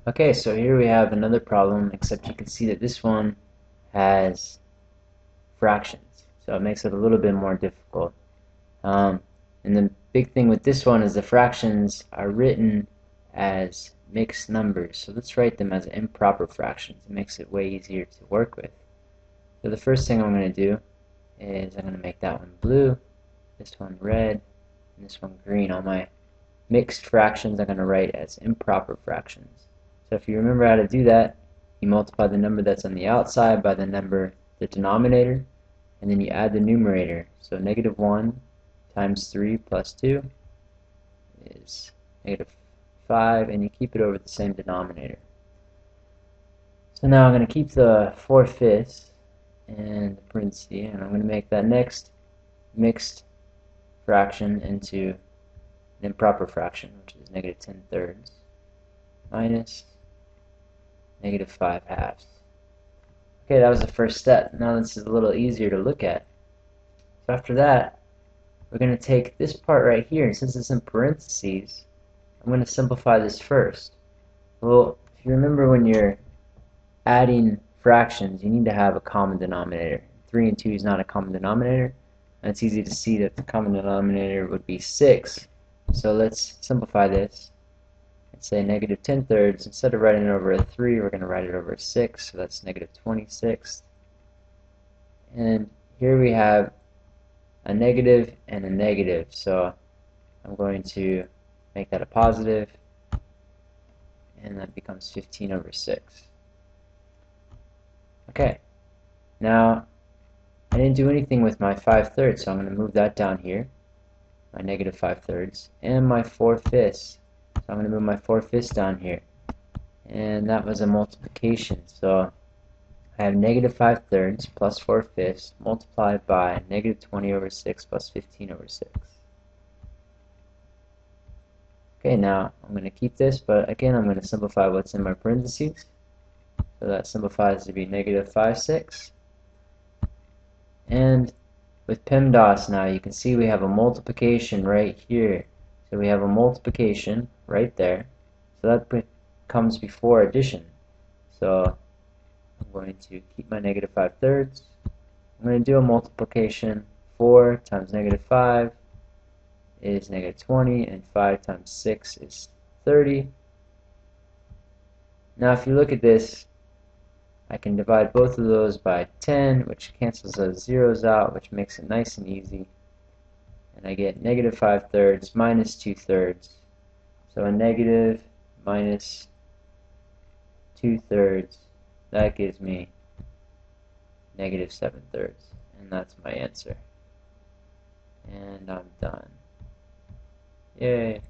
Okay, so here we have another problem, except you can see that this one has fractions, so it makes it a little bit more difficult. Um, and the big thing with this one is the fractions are written as mixed numbers, so let's write them as improper fractions. It makes it way easier to work with. So the first thing I'm going to do is I'm going to make that one blue, this one red, and this one green. All my mixed fractions I'm going to write as improper fractions. So if you remember how to do that, you multiply the number that's on the outside by the number, the denominator, and then you add the numerator. So negative 1 times 3 plus 2 is negative 5, and you keep it over the same denominator. So now I'm going to keep the 4/5 and the parentheses, and I'm going to make that next mixed fraction into an improper fraction, which is negative 10/3 minus negative 5/2. Okay, that was the first step. Now this is a little easier to look at. So after that, we're going to take this part right here, and since it's in parentheses, I'm going to simplify this first. Well, if you remember when you're adding fractions, you need to have a common denominator. 3 and 2 is not a common denominator, and it's easy to see that the common denominator would be 6. So let's simplify this and say negative 10/3. Instead of writing it over a 3, we're going to write it over a 6, so that's negative 26. And here we have a negative and a negative, so I'm going to make that a positive, and that becomes 15/6. Okay, now I didn't do anything with my 5/3, so I'm going to move that down here, my negative 5/3, and my 4/5. So I'm going to move my 4/5 down here, and that was a multiplication, so I have negative 5/3 plus 4/5 multiplied by negative 20/6 plus 15/6. Okay, now I'm going to keep this, but again I'm going to simplify what's in my parentheses. So that simplifies to be negative 5/6. And with PEMDAS now, you can see we have a multiplication right here. So we have a multiplication right there. So that comes before addition. So I'm going to keep my negative 5/3. I'm going to do a multiplication. 4 times negative 5 is negative 20, and 5 times 6 is 30. Now if you look at this, I can divide both of those by 10, which cancels those zeros out, which makes it nice and easy. And I get negative 5/3 minus 2/3. So a negative minus 2/3, that gives me negative 7/3. And that's my answer. And I'm done. Yay.